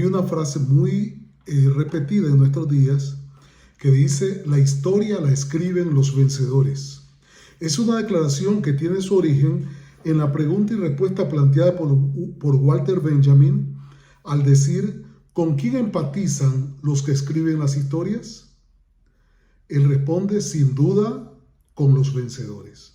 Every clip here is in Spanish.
Hay una frase muy repetida en nuestros días que dice: la historia la escriben los vencedores. Es una declaración que tiene su origen en la pregunta y respuesta planteada por Walter Benjamin al decir: ¿con quién empatizan los que escriben las historias? Él responde: sin duda, con los vencedores.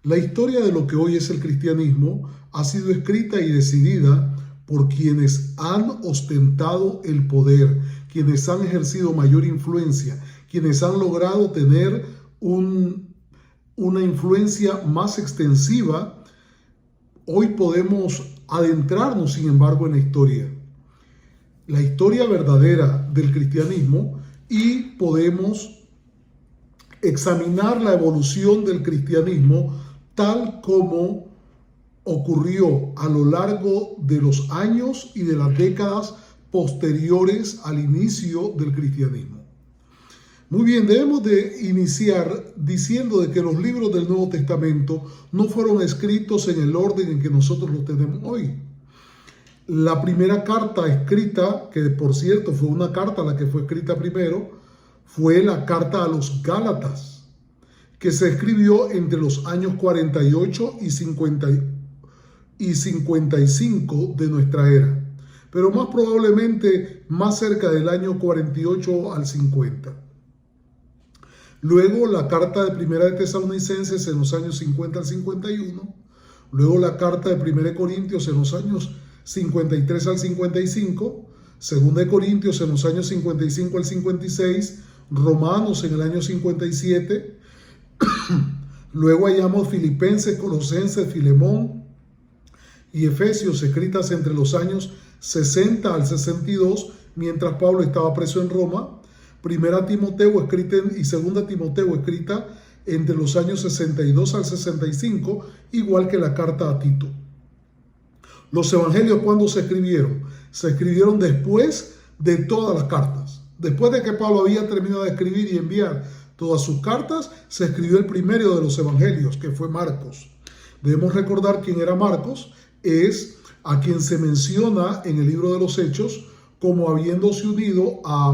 La historia de lo que hoy es el cristianismo ha sido escrita y decidida por quienes han ostentado el poder, quienes han ejercido mayor influencia, quienes han logrado tener una influencia más extensiva. Hoy podemos adentrarnos, sin embargo, en la historia verdadera del cristianismo, y podemos examinar la evolución del cristianismo tal como ocurrió a lo largo de los años y de las décadas posteriores al inicio del cristianismo. Muy bien, debemos de iniciar diciendo de que los libros del Nuevo Testamento no fueron escritos en el orden en que nosotros los tenemos hoy. La primera carta escrita, que por cierto fue una carta la que fue escrita primero, fue la carta a los Gálatas, que se escribió entre los años 48 y 55 de nuestra era, pero más probablemente más cerca del año 48 al 50. Luego la carta de Primera de Tesalonicenses en los años 50 al 51, luego la carta de Primera de Corintios en los años 53 al 55, Segunda de Corintios en los años 55 al 56, Romanos en el año 57, luego hallamos Filipenses, Colosenses, Filemón y Efesios escritas entre los años 60 al 62, mientras Pablo estaba preso en Roma. Primera Timoteo escrita y Segunda Timoteo escrita entre los años 62 al 65, igual que la carta a Tito. Los evangelios, ¿cuándo se escribieron? Se escribieron después de todas las cartas. Después de que Pablo había terminado de escribir y enviar todas sus cartas, se escribió el primero de los evangelios, que fue Marcos. Debemos recordar quién era Marcos. Es a quien se menciona en el libro de los Hechos como habiéndose unido a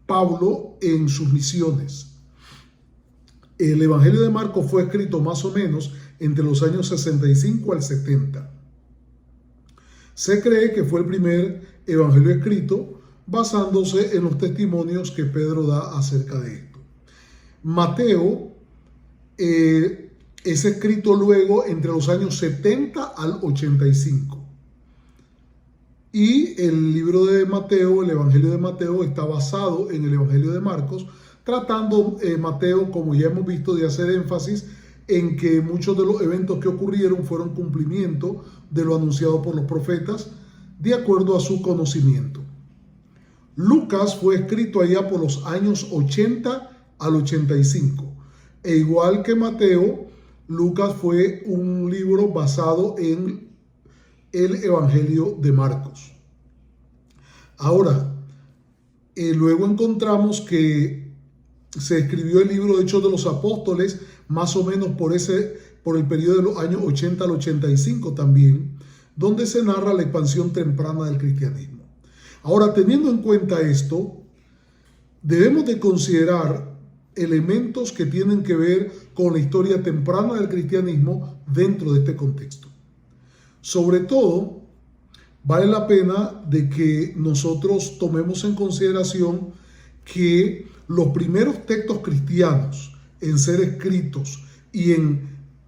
Pablo en sus misiones. El evangelio de Marcos fue escrito más o menos entre los años 65 al 70. Se cree que fue el primer evangelio escrito basándose en los testimonios que Pedro da acerca de esto. Mateo es escrito luego entre los años 70 al 85. Y el libro de Mateo, el evangelio de Mateo, está basado en el evangelio de Marcos, tratando Mateo, como ya hemos visto, de hacer énfasis en que muchos de los eventos que ocurrieron fueron cumplimiento de lo anunciado por los profetas, de acuerdo a su conocimiento. Lucas fue escrito allá por los años 80 al 85. E igual que Mateo, Lucas fue un libro basado en el evangelio de Marcos. Ahora, luego encontramos que se escribió el libro de Hechos de los Apóstoles más o menos por el periodo de los años 80 al 85 también, donde se narra la expansión temprana del cristianismo. Ahora, teniendo en cuenta esto, debemos de considerar elementos que tienen que ver con la historia temprana del cristianismo dentro de este contexto. Sobre todo, vale la pena de que nosotros tomemos en consideración que los primeros textos cristianos en ser escritos y en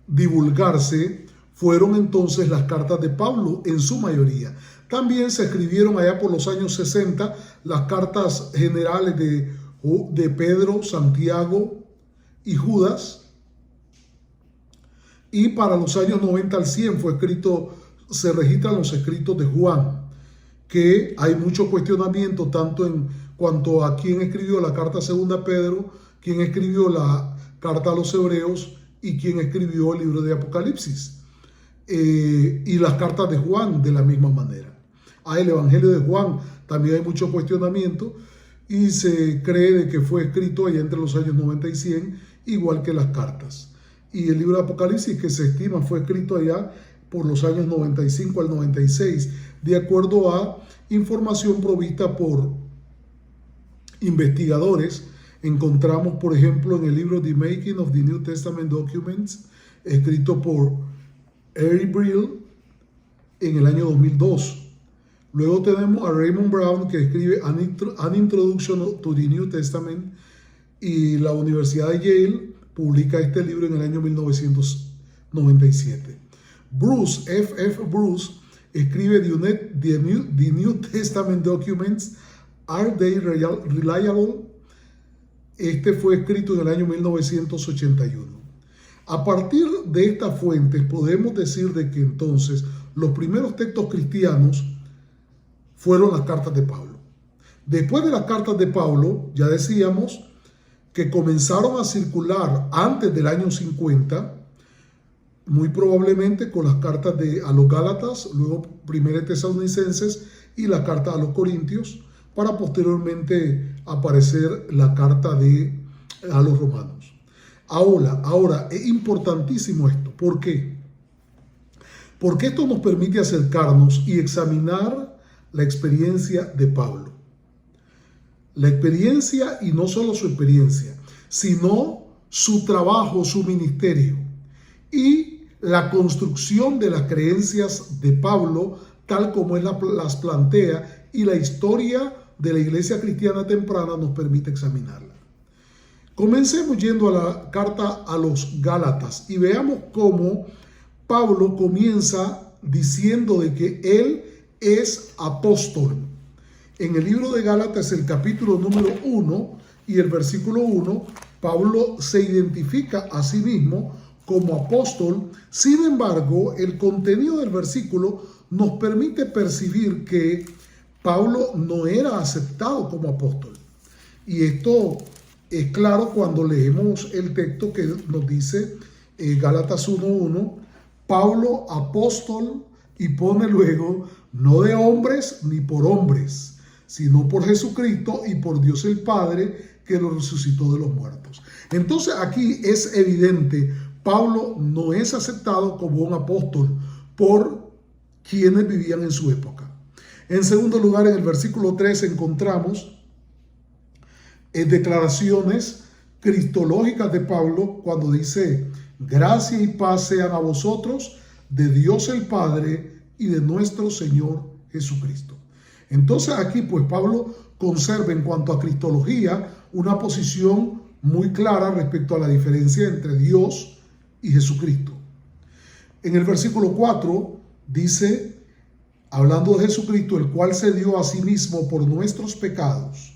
divulgarse fueron entonces las cartas de Pablo en su mayoría. También se escribieron allá por los años 60 las cartas generales de Pedro, Santiago y Judas. Y para los años 90 al 100 se registran los escritos de Juan, que hay mucho cuestionamiento tanto en cuanto a quién escribió la carta segunda a Pedro, quién escribió la carta a los Hebreos y quién escribió el libro de Apocalipsis. Y las cartas de Juan de la misma manera. El evangelio de Juan también hay mucho cuestionamiento y se cree de que fue escrito allá entre los años 90 y 100, igual que las cartas. Y el libro de Apocalipsis, que se estima fue escrito allá por los años 95 al 96, de acuerdo a información provista por investigadores. Encontramos, por ejemplo, en el libro The Making of the New Testament Documents, escrito por Eric Brill en el año 2002. Luego tenemos a Raymond Brown, que escribe An Introduction to the New Testament, y la Universidad de Yale publica este libro en el año 1997. Bruce Bruce escribe The New Testament Documents, Are They Reliable? Este fue escrito en el año 1981. A partir de estas fuentes podemos decir de que entonces los primeros textos cristianos fueron las cartas de Pablo. Después de las cartas de Pablo, ya decíamos que comenzaron a circular antes del año 50, muy probablemente con las cartas a los Gálatas, luego Primera Tesalonicenses y la carta a los Corintios, para posteriormente aparecer la carta a los Romanos. Ahora es importantísimo esto. ¿Por qué? Porque esto nos permite acercarnos y examinar la experiencia de Pablo. La experiencia, y no solo su experiencia, sino su trabajo, su ministerio y la construcción de las creencias de Pablo, tal como él las plantea, y la historia de la iglesia cristiana temprana nos permite examinarla. Comencemos yendo a la carta a los Gálatas y veamos cómo Pablo comienza diciendo de que él es apóstol. En el libro de Gálatas, el capítulo número 1 y el versículo 1, Pablo se identifica a sí mismo como apóstol. Sin embargo, el contenido del versículo nos permite percibir que Pablo no era aceptado como apóstol. Y esto es claro cuando leemos el texto que nos dice Gálatas 1:1, Pablo apóstol, y pone luego, no de hombres ni por hombres, sino por Jesucristo y por Dios el Padre, que lo resucitó de los muertos. Entonces aquí es evidente, Pablo no es aceptado como un apóstol por quienes vivían en su época. En segundo lugar, en el versículo 3 encontramos declaraciones cristológicas de Pablo cuando dice, gracia y paz sean a vosotros, de Dios el Padre y de nuestro Señor Jesucristo. Entonces aquí pues Pablo conserva en cuanto a cristología una posición muy clara respecto a la diferencia entre Dios y Jesucristo. En el versículo 4 dice, hablando de Jesucristo, el cual se dio a sí mismo por nuestros pecados,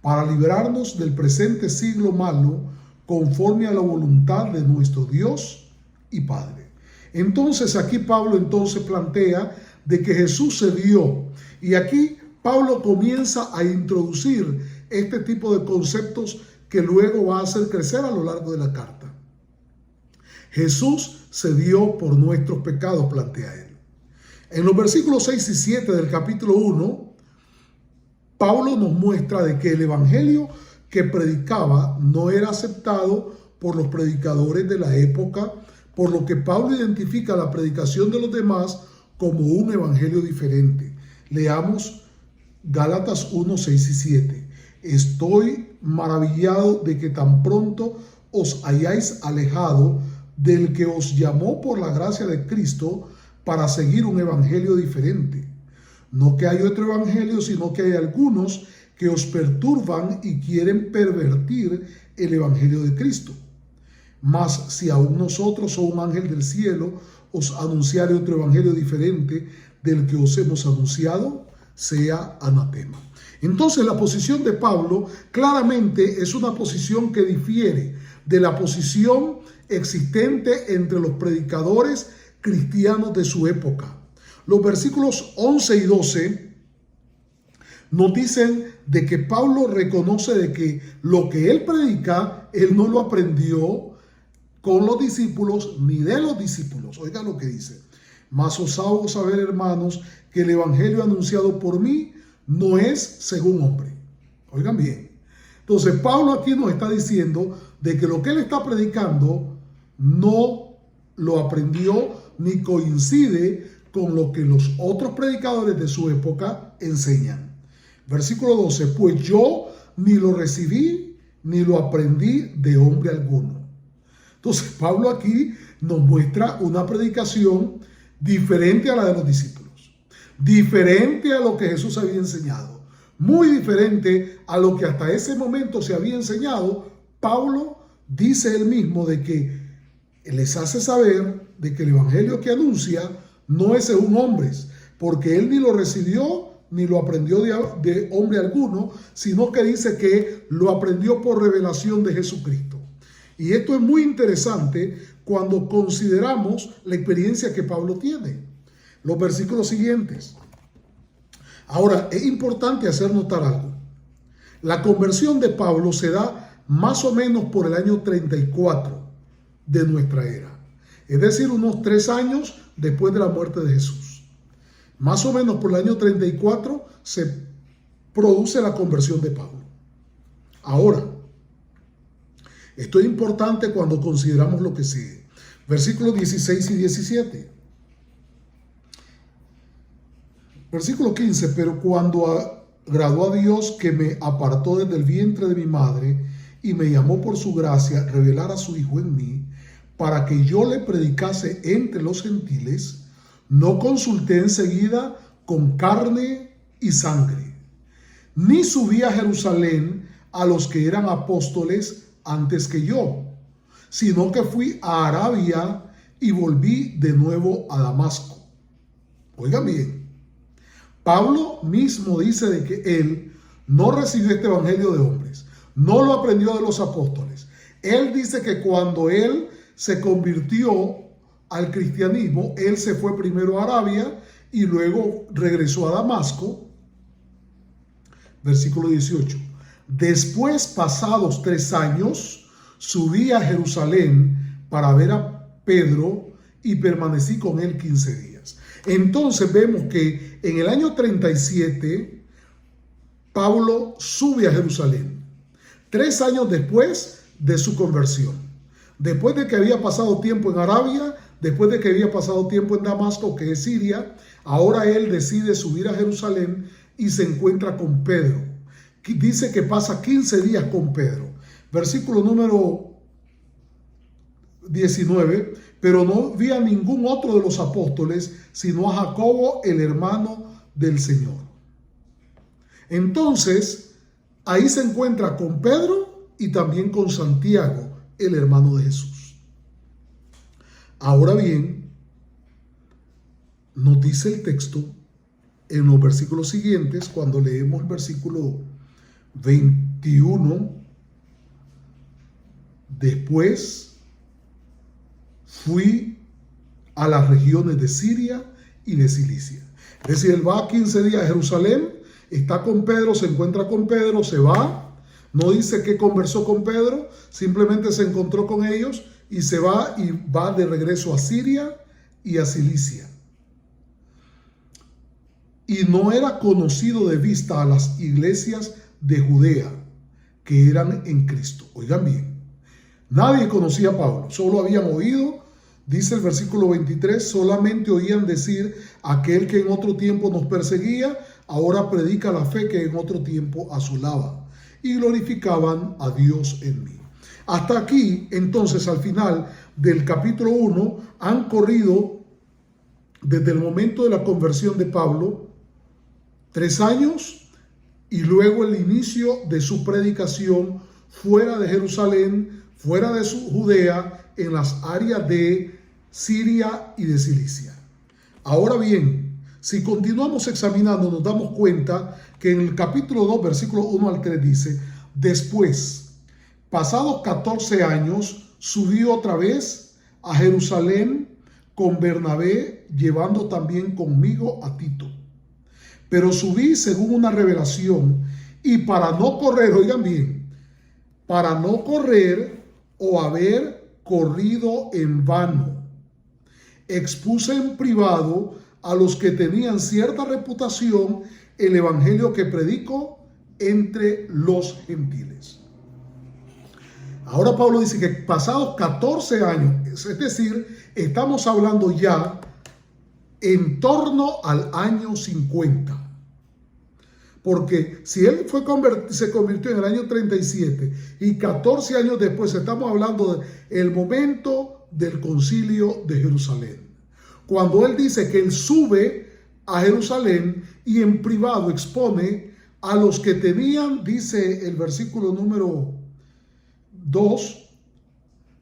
para librarnos del presente siglo malo, conforme a la voluntad de nuestro Dios y Padre. Entonces aquí Pablo plantea de que Jesús se dio, y aquí Pablo comienza a introducir este tipo de conceptos que luego va a hacer crecer a lo largo de la carta. Jesús se dio por nuestros pecados, plantea él. En los versículos 6 y 7 del capítulo 1, Pablo nos muestra de que el evangelio que predicaba no era aceptado por los predicadores de la época, por lo que Pablo identifica la predicación de los demás como un evangelio diferente. Leamos Gálatas 1, 6 y 7. Estoy maravillado de que tan pronto os hayáis alejado del que os llamó por la gracia de Cristo para seguir un evangelio diferente. No que hay otro evangelio, sino que hay algunos que os perturban y quieren pervertir el evangelio de Cristo. Mas si aún nosotros o un ángel del cielo os anunciare otro evangelio diferente del que os hemos anunciado, sea anatema. Entonces la posición de Pablo claramente es una posición que difiere de la posición existente entre los predicadores cristianos de su época. Los versículos 11 y 12 nos dicen de que Pablo reconoce de que lo que él predica, él no lo aprendió con los discípulos ni de los discípulos. Oigan lo que dice. Mas os hago saber, hermanos, que el evangelio anunciado por mí no es según hombre. Oigan bien. Entonces Pablo aquí nos está diciendo de que lo que él está predicando no lo aprendió ni coincide con lo que los otros predicadores de su época enseñan. Versículo 12, pues yo ni lo recibí ni lo aprendí de hombre alguno. Entonces Pablo aquí nos muestra una predicación diferente a la de los discípulos, diferente a lo que Jesús había enseñado, muy diferente a lo que hasta ese momento se había enseñado. Pablo dice él mismo de que les hace saber de que el evangelio que anuncia no es según hombres, porque él ni lo recibió ni lo aprendió de hombre alguno, sino que dice que lo aprendió por revelación de Jesucristo. Y esto es muy interesante cuando consideramos la experiencia que Pablo tiene. Los versículos siguientes. Ahora, es importante hacer notar algo. La conversión de Pablo se da más o menos por el año 34 de nuestra era. Es decir, unos 3 años después de la muerte de Jesús. Más o menos por el año 34 se produce la conversión de Pablo. Ahora, esto es importante cuando consideramos lo que sigue. Versículos 16 y 17. Versículo 15, pero cuando agradó a Dios que me apartó desde el vientre de mi madre y me llamó por su gracia, revelar a su Hijo en mí, para que yo le predicase entre los gentiles, no consulté enseguida con carne y sangre, ni subí a Jerusalén a los que eran apóstoles antes que yo, sino que fui a Arabia y volví de nuevo a Damasco. Oigan bien, Pablo mismo dice de que él no recibió este evangelio de hombres, no lo aprendió de los apóstoles. Él dice que cuando él se convirtió al cristianismo, él se fue primero a Arabia y luego regresó a Damasco. Versículo 18. Después, pasados 3 años, subí a Jerusalén para ver a Pedro y permanecí con él 15 días. Entonces vemos que en el año 37, Pablo sube a Jerusalén, 3 años después de su conversión. Después de que había pasado tiempo en Arabia, después de que había pasado tiempo en Damasco, que es Siria, ahora él decide subir a Jerusalén y se encuentra con Pedro. Dice que pasa 15 días con Pedro. Versículo número 19, pero no vi a ningún otro de los apóstoles, sino a Jacobo, el hermano del Señor. Entonces, ahí se encuentra con Pedro y también con Santiago, el hermano de Jesús. Ahora bien, nos dice el texto en los versículos siguientes, cuando leemos el versículo 21, después fui a las regiones de Siria y de Cilicia. Es decir, él va 15 días a Jerusalén, está con Pedro, se encuentra con Pedro, se va, no dice que conversó con Pedro, simplemente se encontró con ellos y se va y va de regreso a Siria y a Cilicia. Y no era conocido de vista a las iglesias de Judea que eran en Cristo. Oigan bien, nadie conocía a Pablo, solo habían oído, dice el versículo 23, solamente oían decir: aquel que en otro tiempo nos perseguía, ahora predica la fe que en otro tiempo asolaba, y glorificaban a Dios en mí. Hasta aquí, entonces, al final del capítulo 1, han corrido desde el momento de la conversión de Pablo 3 años y luego el inicio de su predicación fuera de Jerusalén, fuera de su Judea, en las áreas de Siria y de Cilicia. Ahora bien, si continuamos examinando, nos damos cuenta que en el capítulo 2, versículo 1 al 3 dice: después, pasados 14 años, subí otra vez a Jerusalén con Bernabé, llevando también conmigo a Tito. Pero subí según una revelación, y para no correr, oigan bien, para no correr o haber corrido en vano, expuse en privado a los que tenían cierta reputación el evangelio que predico entre los gentiles. Ahora Pablo dice que pasados 14 años, es decir, estamos hablando ya en torno al año 50. Porque si él se convirtió en el año 37 y 14 años después estamos hablando del momento del concilio de Jerusalén. Cuando él dice que él sube a Jerusalén y en privado expone a los que tenían, dice el versículo número 2,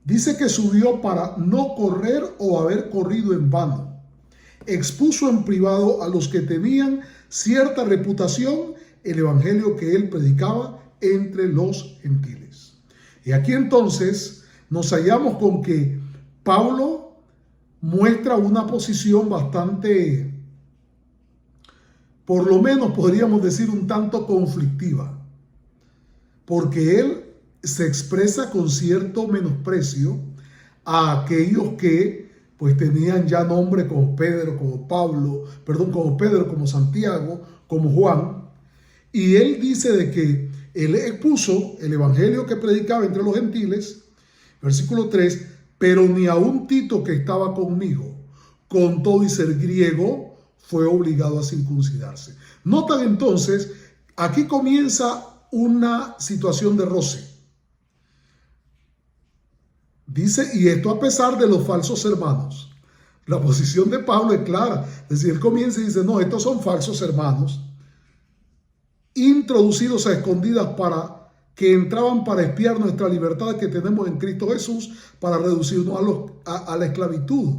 dice que subió para no correr o haber corrido en vano. Expuso en privado a los que tenían cierta reputación el evangelio que él predicaba entre los gentiles. Y aquí entonces nos hallamos con que Pablo muestra una posición bastante, por lo menos podríamos decir un tanto conflictiva, porque él se expresa con cierto menosprecio a aquellos que pues tenían ya nombre como Pedro, como Pedro, como Santiago, como Juan. Y él dice de que él expuso el evangelio que predicaba entre los gentiles, versículo 3, pero ni aun Tito, que estaba conmigo, con todo y ser griego, fue obligado a circuncidarse. Notan entonces, aquí comienza una situación de roce. Dice, y esto a pesar de los falsos hermanos. La posición de Pablo es clara. Es decir, él comienza y dice, no, estos son falsos hermanos, introducidos a escondidas que entraban para espiar nuestra libertad que tenemos en Cristo Jesús, para reducirnos a la esclavitud,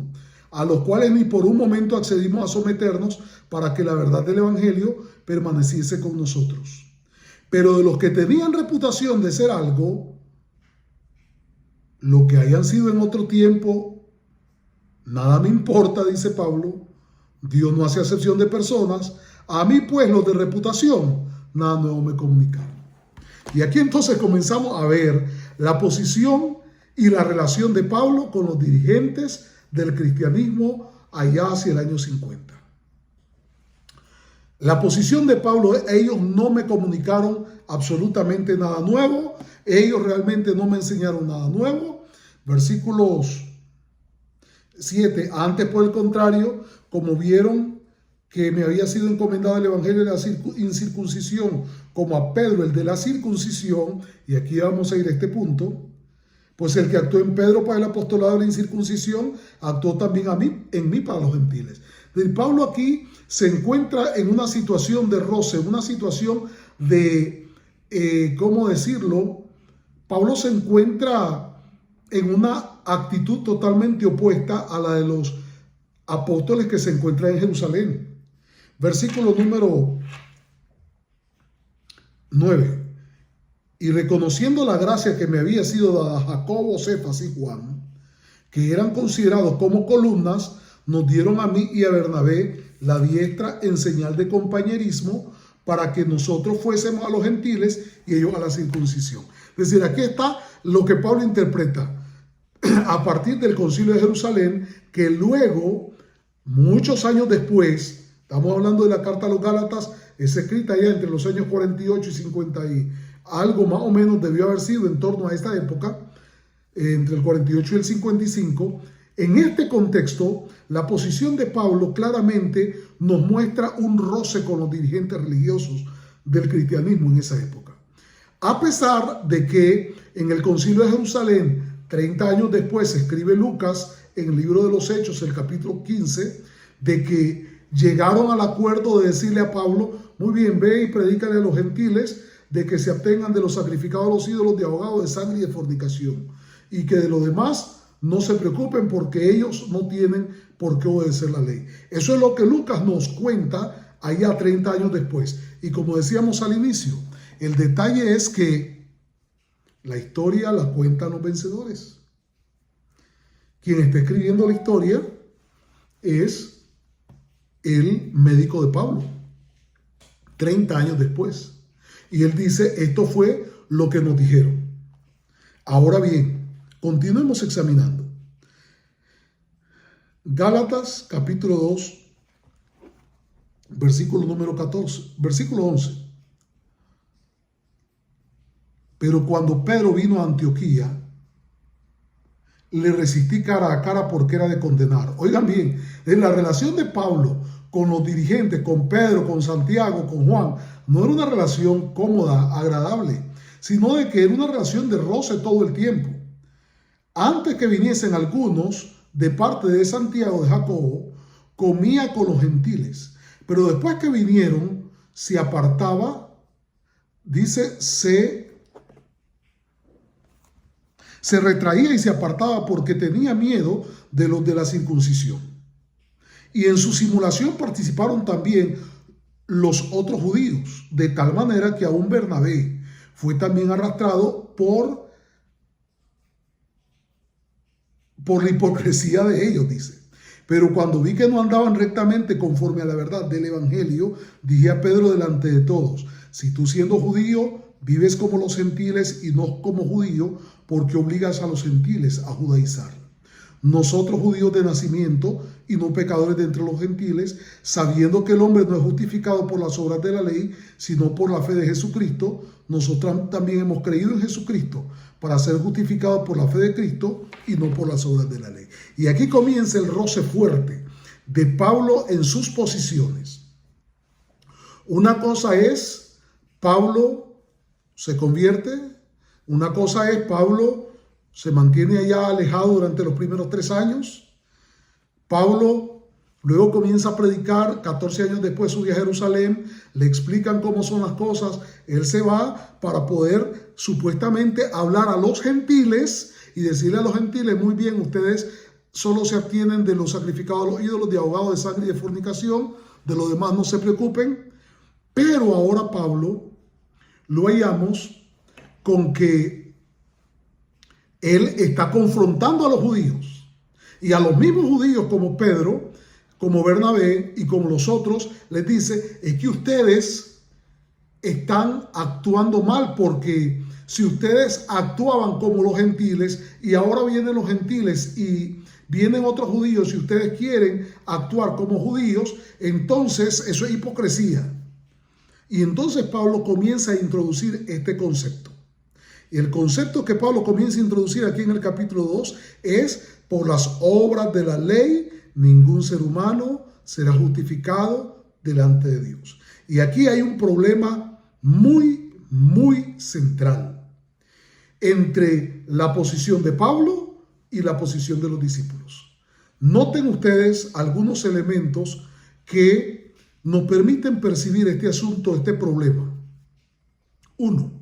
a los cuales ni por un momento accedimos a someternos para que la verdad del evangelio permaneciese con nosotros. Pero de los que tenían reputación de ser algo, lo que hayan sido en otro tiempo, nada me importa, dice Pablo. Dios no hace acepción de personas. A mí, pues, los de reputación, nada nuevo me comunicaron. Y aquí entonces comenzamos a ver la posición y la relación de Pablo con los dirigentes del cristianismo allá hacia el año 50. La posición de Pablo es, ellos no me comunicaron absolutamente nada nuevo, ellos realmente no me enseñaron nada nuevo. Versículos 7, antes por el contrario, como vieron que me había sido encomendado el evangelio de la incircuncisión, como a Pedro el de la circuncisión, y aquí vamos a ir a este punto, pues el que actuó en Pedro para el apostolado de la incircuncisión, actuó también en mí para los gentiles. Pablo aquí se encuentra en una situación de roce, una situación de, ¿cómo decirlo? Pablo se encuentra en una actitud totalmente opuesta a la de los apóstoles que se encuentran en Jerusalén. Versículo número 9. Y reconociendo la gracia que me había sido dada a Jacobo, Cefas y Juan, que eran considerados como columnas, nos dieron a mí y a Bernabé la diestra en señal de compañerismo, para que nosotros fuésemos a los gentiles y ellos a la circuncisión. Es decir, aquí está lo que Pablo interpreta a partir del concilio de Jerusalén, que luego, muchos años después, estamos hablando de la carta a los Gálatas, es escrita ya entre los años 48 y 50 y algo más o menos debió haber sido en torno a esta época, entre el 48 y el 55. En este contexto, la posición de Pablo claramente nos muestra un roce con los dirigentes religiosos del cristianismo en esa época. A pesar de que en el concilio de Jerusalén, 30 años después, se escribe Lucas en el libro de los Hechos, el capítulo 15, de que llegaron al acuerdo de decirle a Pablo, muy bien, ve y predícale a los gentiles de que se abstengan de los sacrificados a los ídolos, de ahogado de sangre y de fornicación, y que de lo demás no se preocupen porque ellos no tienen por qué obedecer la ley. Eso es lo que Lucas nos cuenta allá 30 años después. Y como decíamos al inicio, el detalle es que la historia la cuentan los vencedores. Quien está escribiendo la historia es el médico de Pablo, 30 años después. Y él dice, esto fue lo que nos dijeron. Ahora bien, continuemos examinando. Gálatas capítulo 2, versículo número 14, versículo 11. Pero cuando Pedro vino a Antioquía, le resistí cara a cara porque era de condenar. Oigan bien, en la relación de Pablo con los dirigentes, con Pedro, con Santiago, con Juan, no era una relación cómoda, agradable, sino de que era una relación de roce todo el tiempo. Antes que viniesen algunos de parte de Santiago, de Jacobo, comía con los gentiles, pero después que vinieron, se apartaba, dice, se retraía y se apartaba porque tenía miedo de los de la circuncisión. Y en su simulación participaron también los otros judíos, de tal manera que aún Bernabé fue también arrastrado por la hipocresía de ellos, dice. Pero cuando vi que no andaban rectamente conforme a la verdad del evangelio, dije a Pedro delante de todos: si tú, siendo judío, vives como los gentiles y no como judío, porque obligas a los gentiles a judaizar. Nosotros, judíos de nacimiento y no pecadores de entre los gentiles, sabiendo que el hombre no es justificado por las obras de la ley, sino por la fe de Jesucristo, nosotros también hemos creído en Jesucristo para ser justificados por la fe de Cristo y no por las obras de la ley. Y aquí comienza el roce fuerte de Pablo en sus posiciones. Una cosa es, Pablo se convierte. Una cosa es, Pablo se mantiene allá alejado durante los primeros 3 años. Pablo luego comienza a predicar. 14 años después sube a Jerusalén, le explican cómo son las cosas. Él se va para poder supuestamente hablar a los gentiles y decirle a los gentiles: muy bien, ustedes solo se abstienen de los sacrificados a los ídolos, de ahogados de sangre y de fornicación, de lo demás no se preocupen. Pero ahora Pablo lo hallamos con que él está confrontando a los judíos, y a los mismos judíos como Pedro, como Bernabé y como los otros, les dice: es que ustedes están actuando mal, porque si ustedes actuaban como los gentiles y ahora vienen los gentiles y vienen otros judíos y ustedes quieren actuar como judíos, entonces eso es hipocresía. Y entonces Pablo comienza a introducir este concepto. Y el concepto que Pablo comienza a introducir aquí en el capítulo 2 es: por las obras de la ley, ningún ser humano será justificado delante de Dios. Y aquí hay un problema muy, muy central entre la posición de Pablo y la posición de los discípulos. Noten ustedes algunos elementos que nos permiten percibir este asunto, este problema. 1.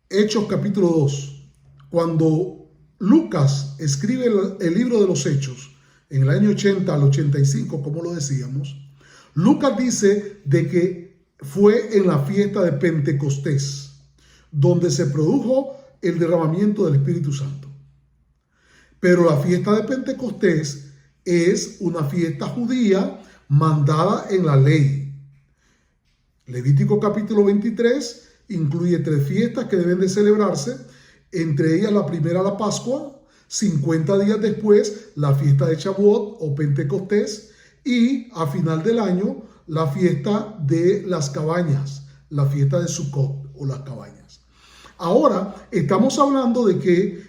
Hechos capítulo 2. Cuando Lucas escribe el libro de los Hechos, en el año 80 al 85, como lo decíamos, Lucas dice de que fue en la fiesta de Pentecostés donde se produjo el derramamiento del Espíritu Santo. Pero la fiesta de Pentecostés es una fiesta judía mandada en la ley. Levítico capítulo 23 incluye 3 fiestas que deben de celebrarse, entre ellas la primera, la Pascua, 50 días después la fiesta de Shavuot o Pentecostés, y a final del año la fiesta de las cabañas, la fiesta de Sukkot o las cabañas. Ahora estamos hablando de que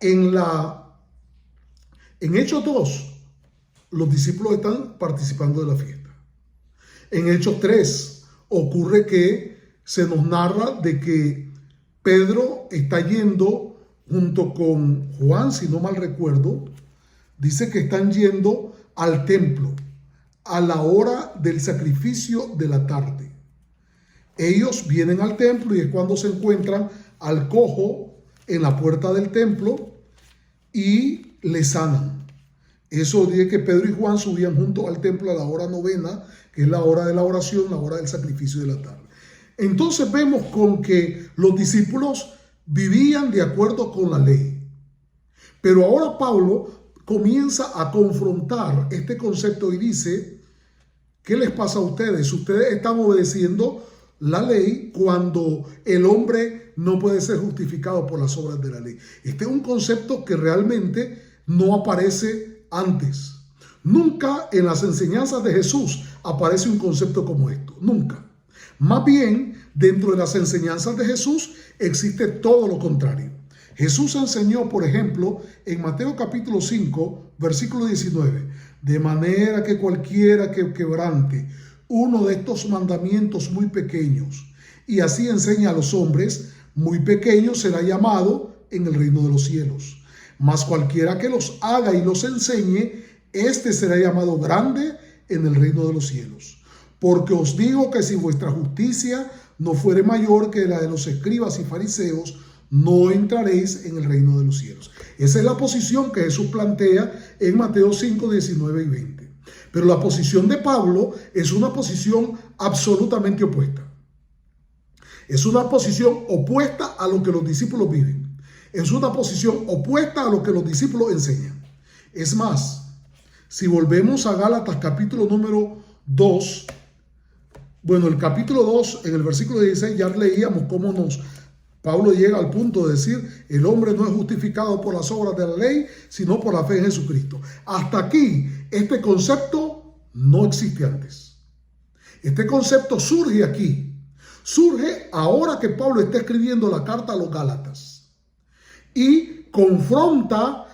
en Hechos 2 los discípulos están participando de la fiesta. En Hechos 3 ocurre que se nos narra de que Pedro está yendo junto con Juan, si no mal recuerdo, dice que están yendo al templo a la hora del sacrificio de la tarde. Ellos vienen al templo y es cuando se encuentran al cojo en la puerta del templo y le sanan. Eso dice que Pedro y Juan subían juntos al templo a la hora 9, que es la hora de la oración, la hora del sacrificio de la tarde. Entonces vemos con que los discípulos vivían de acuerdo con la ley. Pero ahora Pablo comienza a confrontar este concepto y dice: ¿qué les pasa a ustedes? Ustedes están obedeciendo la ley cuando el hombre no puede ser justificado por las obras de la ley. Este es un concepto que realmente no aparece antes. Nunca en las enseñanzas de Jesús aparece un concepto como esto. Nunca. Más bien, dentro de las enseñanzas de Jesús existe todo lo contrario. Jesús enseñó, por ejemplo, en Mateo capítulo 5, versículo 19, de manera que cualquiera que quebrante uno de estos mandamientos muy pequeños y así enseña a los hombres, muy pequeño será llamado en el reino de los cielos. Mas cualquiera que los haga y los enseñe, este será llamado grande en el reino de los cielos. Porque os digo que si vuestra justicia no fuere mayor que la de los escribas y fariseos, no entraréis en el reino de los cielos. Esa es la posición que Jesús plantea en Mateo 5, 19 y 20. Pero la posición de Pablo es una posición absolutamente opuesta. Es una posición opuesta a lo que los discípulos viven. Es una posición opuesta a lo que los discípulos enseñan. Es más, si volvemos a Gálatas capítulo número 2, bueno, el capítulo 2, en el versículo 16, ya leíamos cómo Pablo llega al punto de decir, el hombre no es justificado por las obras de la ley, sino por la fe en Jesucristo. Hasta aquí, este concepto no existe antes. Este concepto surge aquí. Surge ahora que Pablo está escribiendo la carta a los Gálatas. Y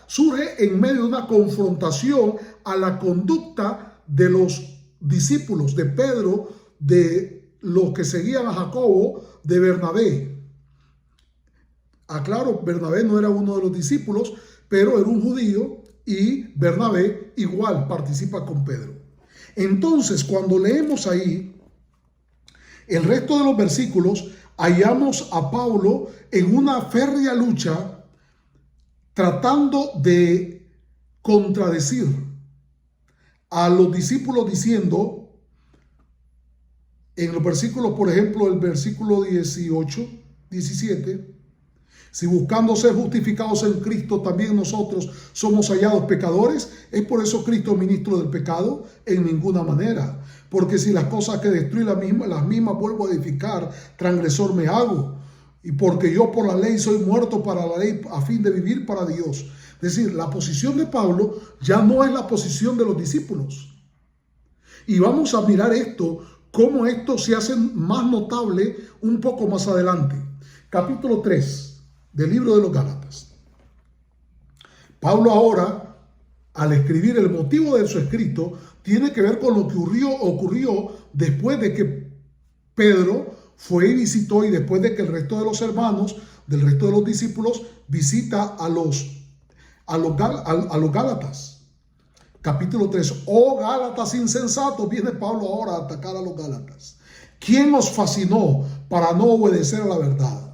surge en medio de una confrontación a la conducta de los discípulos de Pedro, de los que seguían a Jacobo, de Bernabé. Aclaro, Bernabé no era uno de los discípulos, pero era un judío y Bernabé igual participa con Pedro. Entonces, cuando leemos ahí el resto de los versículos, hallamos a Pablo en una férrea lucha tratando de contradecir a los discípulos diciendo, en los versículos, por ejemplo, el versículo 18, 17, si buscando ser justificados en Cristo también nosotros somos hallados pecadores, ¿es por eso Cristo ministro del pecado? En ninguna manera. Porque si las cosas que destruí las mismas vuelvo a edificar, transgresor me hago. Y porque yo por la ley soy muerto para la ley a fin de vivir para Dios. Es decir, la posición de Pablo ya no es la posición de los discípulos. Y vamos a mirar cómo esto se hace más notable un poco más adelante. Capítulo 3 del libro de los Gálatas. Pablo ahora, al escribir el motivo de su escrito, tiene que ver con lo que ocurrió después de que Pedro fue y visitó y después de que el resto de los hermanos, del resto de los discípulos, visita a los Gálatas. Capítulo 3. Oh Gálatas insensatos, viene Pablo ahora a atacar a los Gálatas. ¿Quién os fascinó para no obedecer a la verdad?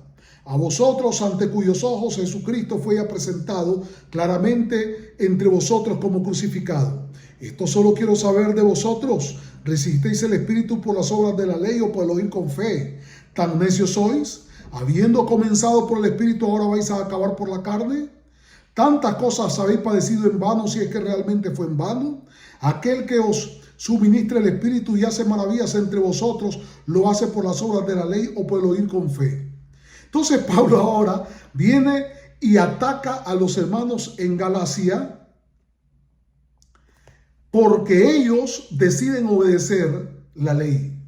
A vosotros, ante cuyos ojos Jesucristo fue ya presentado claramente entre vosotros como crucificado. Esto solo quiero saber de vosotros. ¿Resististeis el Espíritu por las obras de la ley o por el oír con fe? ¿Tan necios sois? Habiendo comenzado por el Espíritu, ¿ahora vais a acabar por la carne? ¿Tantas cosas habéis padecido en vano, si es que realmente fue en vano? Aquel que os suministra el Espíritu y hace maravillas entre vosotros, ¿lo hace por las obras de la ley o por el oír con fe? Entonces Pablo ahora viene y ataca a los hermanos en Galacia porque ellos deciden obedecer la ley.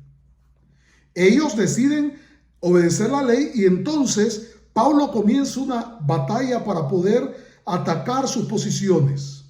Ellos deciden obedecer la ley y entonces Pablo comienza una batalla para poder atacar sus posiciones.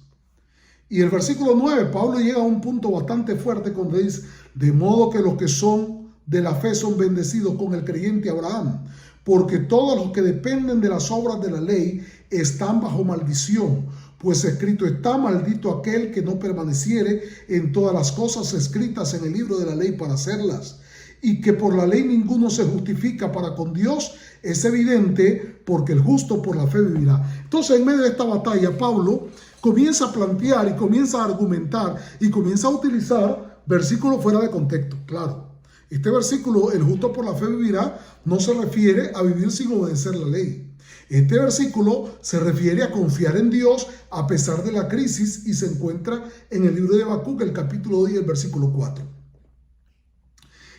Y el versículo 9, Pablo llega a un punto bastante fuerte cuando dice, de modo que los que son de la fe son bendecidos con el creyente Abraham, porque todos los que dependen de las obras de la ley están bajo maldición, pues escrito está, maldito aquel que no permaneciere en todas las cosas escritas en el libro de la ley para hacerlas, y que por la ley ninguno se justifica para con Dios, es evidente, porque el justo por la fe vivirá. Entonces, en medio de esta batalla, Pablo comienza a plantear y comienza a argumentar y comienza a utilizar versículos fuera de contexto, claro. Este versículo, el justo por la fe vivirá, no se refiere a vivir sin obedecer la ley. Este versículo se refiere a confiar en Dios a pesar de la crisis y se encuentra en el libro de Habacuc, el capítulo 10, el versículo 4.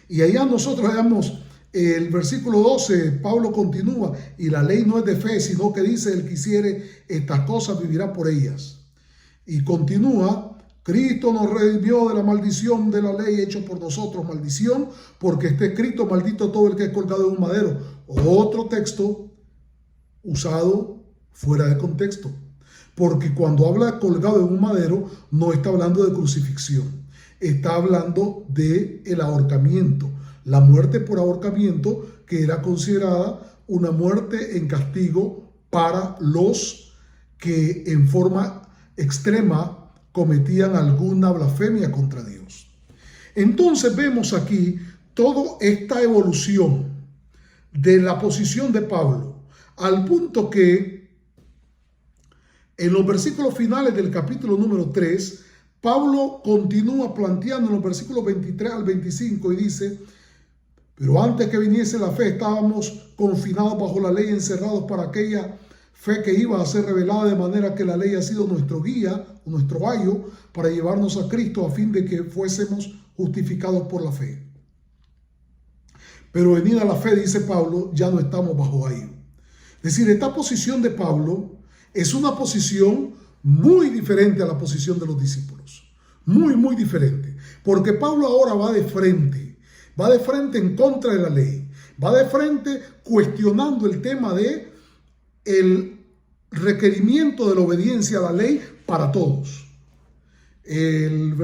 Y allá nosotros veamos el versículo 12, Pablo continúa, y la ley no es de fe, sino que dice, el que hiciere estas cosas vivirá por ellas. Y continúa, Cristo nos redimió de la maldición de la ley, hecho por nosotros maldición, porque está escrito, maldito todo el que es colgado en un madero. Otro texto usado fuera de contexto. Porque cuando habla de colgado en un madero, no está hablando de crucifixión. Está hablando de el ahorcamiento. La muerte por ahorcamiento, que era considerada una muerte en castigo para los que en forma extrema cometían alguna blasfemia contra Dios. Entonces vemos aquí toda esta evolución de la posición de Pablo, al punto que en los versículos finales del capítulo número 3, Pablo continúa planteando en los versículos 23 al 25 y dice: pero antes que viniese la fe estábamos confinados bajo la ley, encerrados para aquella fe que iba a ser revelada, de manera que la ley ha sido nuestro guía, nuestro ayo, para llevarnos a Cristo a fin de que fuésemos justificados por la fe. Pero venida la fe, dice Pablo, ya no estamos bajo ayo. Es decir, esta posición de Pablo es una posición muy diferente a la posición de los discípulos. Muy, muy diferente. Porque Pablo ahora va de frente en contra de la ley. Va de frente cuestionando el tema de el requerimiento de la obediencia a la ley para todos. El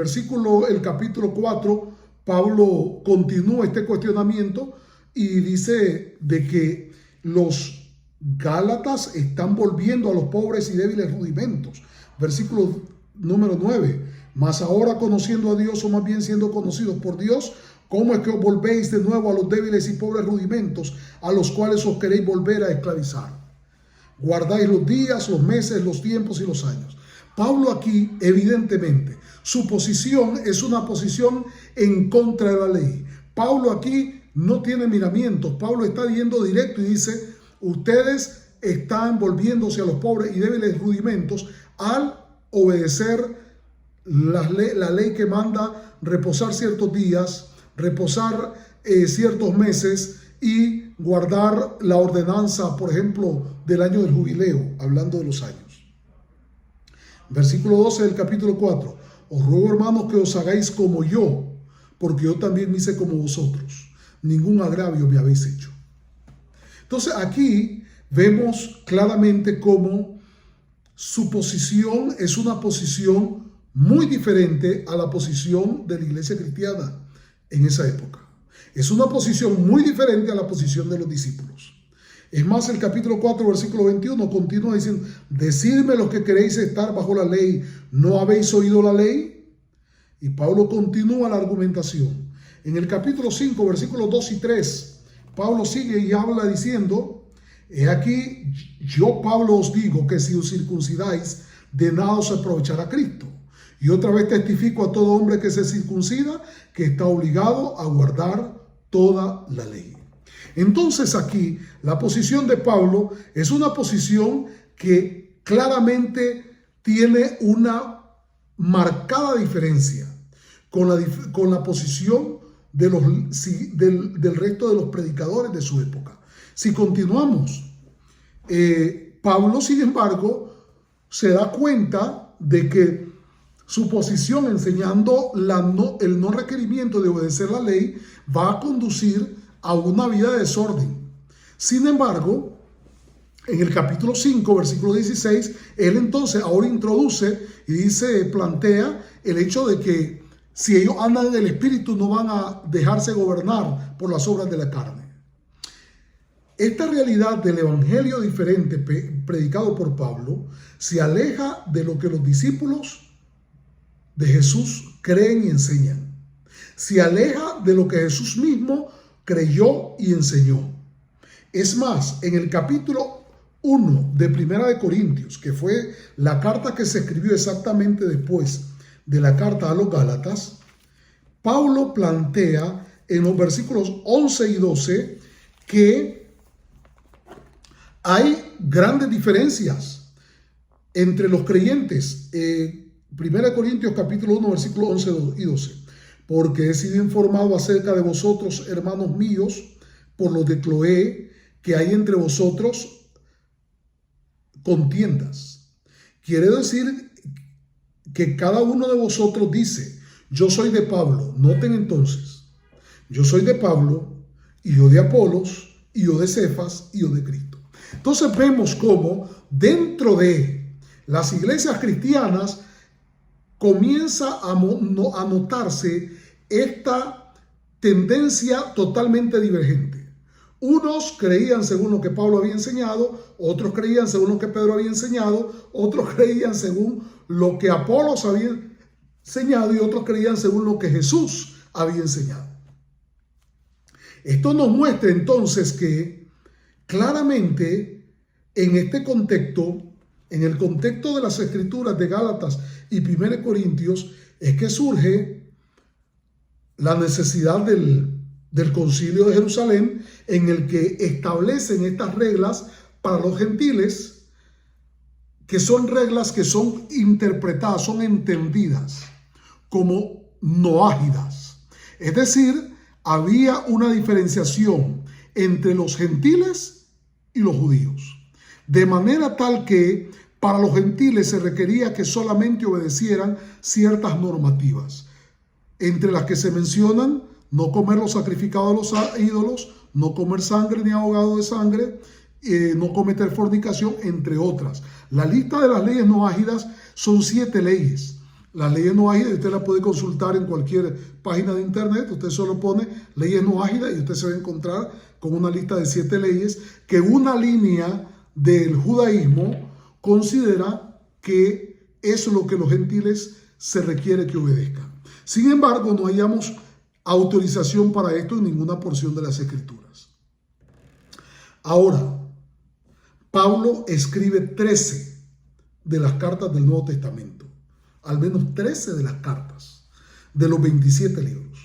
capítulo 4, Pablo continúa este cuestionamiento y dice de que los Gálatas están volviendo a los pobres y débiles rudimentos. Versículo número 9. Mas ahora, conociendo a Dios, o más bien siendo conocidos por Dios, ¿cómo es que os volvéis de nuevo a los débiles y pobres rudimentos, a los cuales os queréis volver a esclavizar? Guardáis los días, los meses, los tiempos y los años. Pablo aquí, evidentemente, su posición es una posición en contra de la ley. Pablo aquí no tiene miramientos. Pablo está yendo directo y dice: ustedes están volviéndose a los pobres y débiles rudimentos al obedecer la ley que manda reposar ciertos días, reposar ciertos meses y guardar la ordenanza, por ejemplo, del año del jubileo, hablando de los años. Versículo 12 del capítulo 4. Os ruego, hermanos, que os hagáis como yo, porque yo también me hice como vosotros. Ningún agravio me habéis hecho. Entonces aquí vemos claramente cómo su posición es una posición muy diferente a la posición de la iglesia cristiana en esa época. Es una posición muy diferente a la posición de los discípulos. Es más, el capítulo 4, versículo 21 continúa diciendo: decidme los que queréis estar bajo la ley, ¿no habéis oído la ley? Y Pablo continúa la argumentación. En el capítulo 5, versículos 2 y 3, Pablo sigue y habla diciendo: he aquí, yo Pablo os digo que si os circuncidáis, de nada os aprovechará Cristo. Y otra vez testifico a todo hombre que se circuncida, que está obligado a guardar toda la ley. Entonces aquí, la posición de Pablo es una posición que claramente tiene una marcada diferencia con la posición del resto de los predicadores de su época. Si continuamos, Pablo, sin embargo, se da cuenta de que su posición enseñando el no requerimiento de obedecer la ley va a conducir a una vida de desorden. Sin embargo, en el capítulo 5, versículo 16, él entonces ahora introduce y plantea el hecho de que si ellos andan en el Espíritu, no van a dejarse gobernar por las obras de la carne. Esta realidad del evangelio diferente predicado por Pablo se aleja de lo que los discípulos de Jesús creen y enseñan. Se aleja de lo que Jesús mismo creyó y enseñó. Es más, en el capítulo 1 de Primera de Corintios, que fue la carta que se escribió exactamente después de la carta a los Gálatas, Pablo plantea en los versículos 11 y 12 que hay grandes diferencias entre los creyentes. 1 Corintios capítulo 1, versículos 11 y 12. Porque he sido informado acerca de vosotros, hermanos míos, por los de Cloé, que hay entre vosotros contiendas. Quiere decir que cada uno de vosotros dice: yo soy de Pablo. Noten entonces, yo soy de Pablo, y yo de Apolos, y yo de Cefas, y yo de Cristo. Entonces vemos cómo dentro de las iglesias cristianas comienza a notarse esta tendencia totalmente divergente. Unos creían según lo que Pablo había enseñado, otros creían según lo que Pedro había enseñado, otros creían según lo que Apolos había enseñado y otros creían según lo que Jesús había enseñado. Esto nos muestra entonces que claramente en este contexto, en el contexto de las escrituras de Gálatas y 1 Corintios, es que surge la necesidad del Concilio de Jerusalén, en el que establecen estas reglas para los gentiles, que son reglas que son interpretadas, son entendidas como noágidas. Es decir, había una diferenciación entre los gentiles y los judíos, de manera tal que para los gentiles se requería que solamente obedecieran ciertas normativas, entre las que se mencionan no comer lo sacrificado a los ídolos, no comer sangre ni ahogado de sangre, no cometer fornicación, entre otras. La lista de las leyes noágidas son 7 leyes. Las leyes noágidas usted las puede consultar en cualquier página de internet. Usted solo pone leyes noágidas y usted se va a encontrar con una lista de 7 leyes que una línea del judaísmo considera que es lo que los gentiles se requiere que obedezcan. Sin embargo, no hallamos autorización para esto en ninguna porción de las Escrituras. Ahora, Pablo escribe 13 de las cartas del Nuevo Testamento, al menos 13 de las cartas de los 27 libros.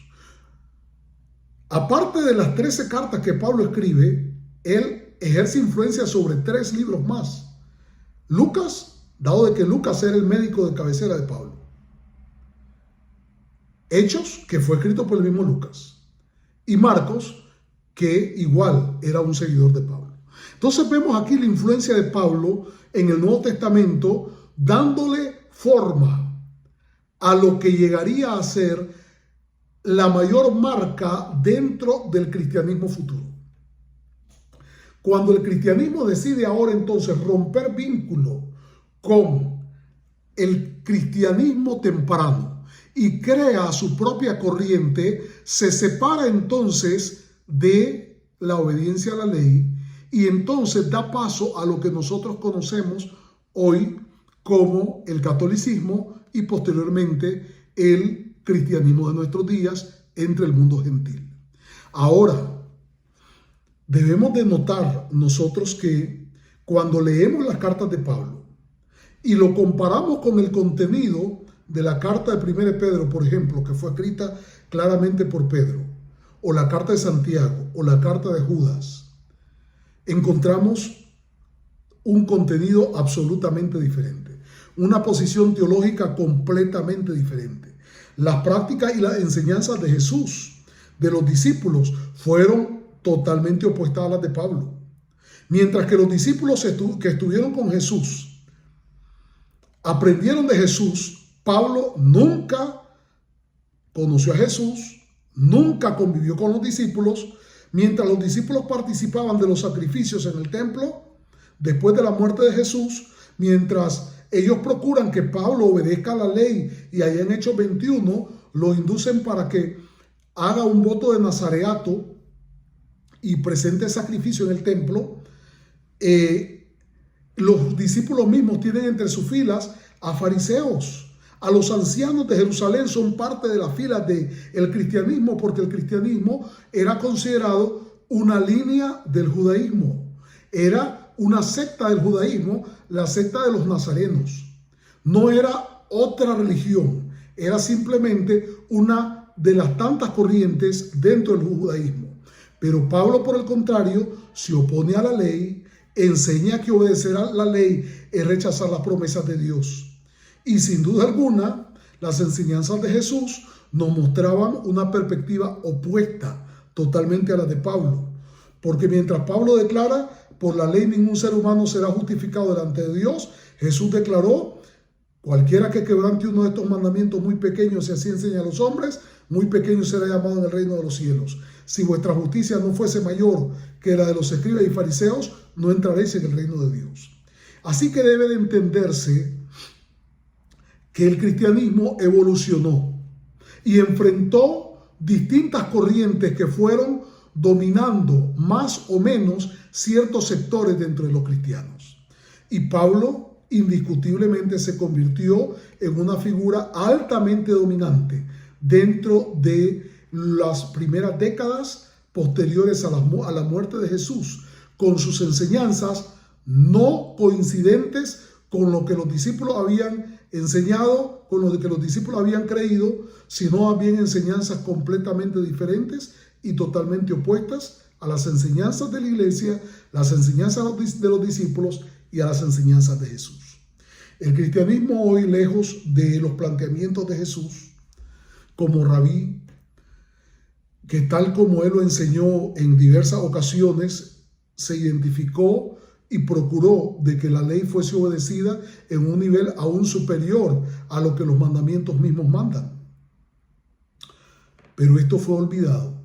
Aparte de las 13 cartas que Pablo escribe, él ejerce influencia sobre 3 libros más. Lucas, dado de que Lucas era el médico de cabecera de Pablo. Hechos, que fue escrito por el mismo Lucas. Y Marcos, que igual era un seguidor de Pablo. Entonces vemos aquí la influencia de Pablo en el Nuevo Testamento, dándole forma a lo que llegaría a ser la mayor marca dentro del cristianismo futuro. Cuando el cristianismo decide ahora entonces romper vínculo con el cristianismo temprano y crea su propia corriente, se separa entonces de la obediencia a la ley y entonces da paso a lo que nosotros conocemos hoy como el catolicismo y posteriormente el cristianismo de nuestros días entre el mundo gentil. Ahora, debemos de notar nosotros que cuando leemos las cartas de Pablo y lo comparamos con el contenido de la carta de 1 Pedro, por ejemplo, que fue escrita claramente por Pedro, o la carta de Santiago, o la carta de Judas, encontramos un contenido absolutamente diferente, una posición teológica completamente diferente. Las prácticas y las enseñanzas de Jesús, de los discípulos, fueron totalmente opuestas a las de Pablo. Mientras que los discípulos que estuvieron con Jesús aprendieron de Jesús, Pablo nunca conoció a Jesús, nunca convivió con los discípulos. Mientras los discípulos participaban de los sacrificios en el templo, después de la muerte de Jesús, mientras ellos procuran que Pablo obedezca a la ley, y allá en Hechos 21 lo inducen para que haga un voto de nazareato y presente sacrificio en el templo, los discípulos mismos tienen entre sus filas a fariseos. A los ancianos de Jerusalén son parte de las filas del cristianismo, porque el cristianismo era considerado una línea del judaísmo. Era una secta del judaísmo, la secta de los nazarenos. No era otra religión, era simplemente una de las tantas corrientes dentro del judaísmo. Pero Pablo, por el contrario, se opone a la ley, enseña que obedecer a la ley es rechazar las promesas de Dios. Y sin duda alguna, las enseñanzas de Jesús nos mostraban una perspectiva opuesta totalmente a la de Pablo. Porque mientras Pablo declara, por la ley ningún ser humano será justificado delante de Dios, Jesús declaró, cualquiera que quebrante uno de estos mandamientos muy pequeños y así enseña a los hombres, muy pequeño será llamado en el reino de los cielos. si vuestra justicia no fuese mayor que la de los escribas y fariseos, no entraréis en el reino de Dios. Así que debe de entenderse que el cristianismo evolucionó y enfrentó distintas corrientes que fueron dominando más o menos ciertos sectores dentro de los cristianos. Y Pablo indiscutiblemente se convirtió en una figura altamente dominante dentro de las primeras décadas posteriores a la muerte de Jesús, con sus enseñanzas no coincidentes con lo que los discípulos habían enseñado, con lo que los discípulos habían creído, sino habían enseñanzas completamente diferentes y totalmente opuestas a las enseñanzas de la iglesia, las enseñanzas de los discípulos y a las enseñanzas de Jesús. El cristianismo hoy, lejos de los planteamientos de Jesús como rabí, que tal como él lo enseñó en diversas ocasiones, se identificó y procuró de que la ley fuese obedecida en un nivel aún superior a lo que los mandamientos mismos mandan. Pero esto fue olvidado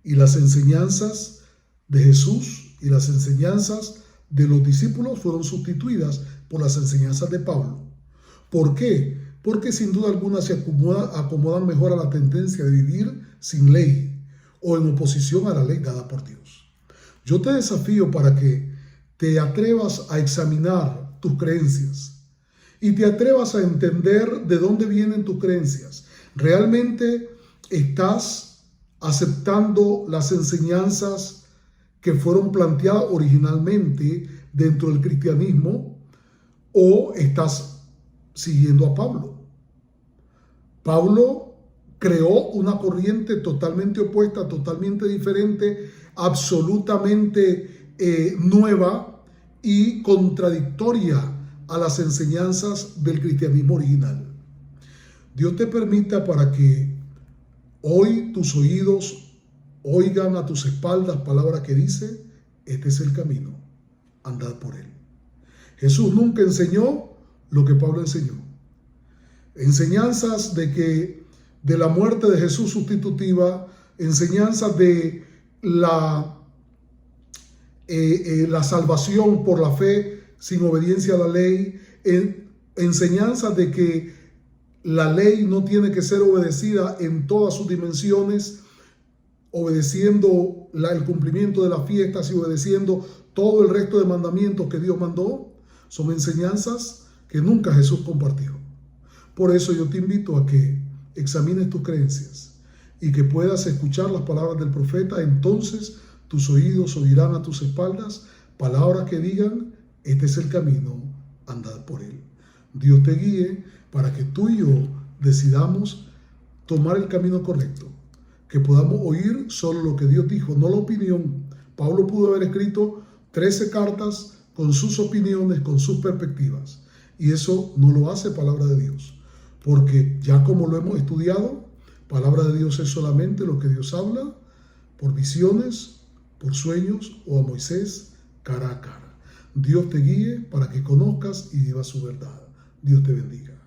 y las enseñanzas de Jesús y las enseñanzas de los discípulos fueron sustituidas por las enseñanzas de Pablo. ¿Por qué? Porque sin duda alguna se acomodan mejor a la tendencia de vivir sin ley o en oposición a la ley dada por Dios. Yo te desafío para que te atrevas a examinar tus creencias y te atrevas a entender de dónde vienen tus creencias. ¿Realmente estás aceptando las enseñanzas que fueron planteadas originalmente dentro del cristianismo o estás siguiendo a Pablo? Pablo creó una corriente totalmente opuesta, totalmente diferente, absolutamente nueva y contradictoria a las enseñanzas del cristianismo original. Dios te permita para que hoy tus oídos oigan a tus espaldas palabra que dice: este es el camino, andad por él. Jesús nunca enseñó lo que Pablo enseñó. Enseñanzas de la muerte de Jesús sustitutiva, enseñanzas de la salvación por la fe sin obediencia a la ley, enseñanzas de que la ley no tiene que ser obedecida en todas sus dimensiones, obedeciendo el cumplimiento de las fiestas y obedeciendo todo el resto de mandamientos que Dios mandó, son enseñanzas que nunca Jesús compartió. Por eso yo te invito a que examines tus creencias y que puedas escuchar las palabras del profeta. Entonces tus oídos oirán a tus espaldas palabras que digan: este es el camino, andad por él. Dios te guíe para que tú y yo decidamos tomar el camino correcto, que podamos oír solo lo que Dios dijo, no la opinión. Pablo pudo haber escrito 13 cartas con sus opiniones, con sus perspectivas, y eso no lo hace palabra de Dios, porque ya como lo hemos estudiado, palabra de Dios es solamente lo que Dios habla por visiones, por sueños o a Moisés cara a cara. Dios te guíe para que conozcas y vivas su verdad. Dios te bendiga.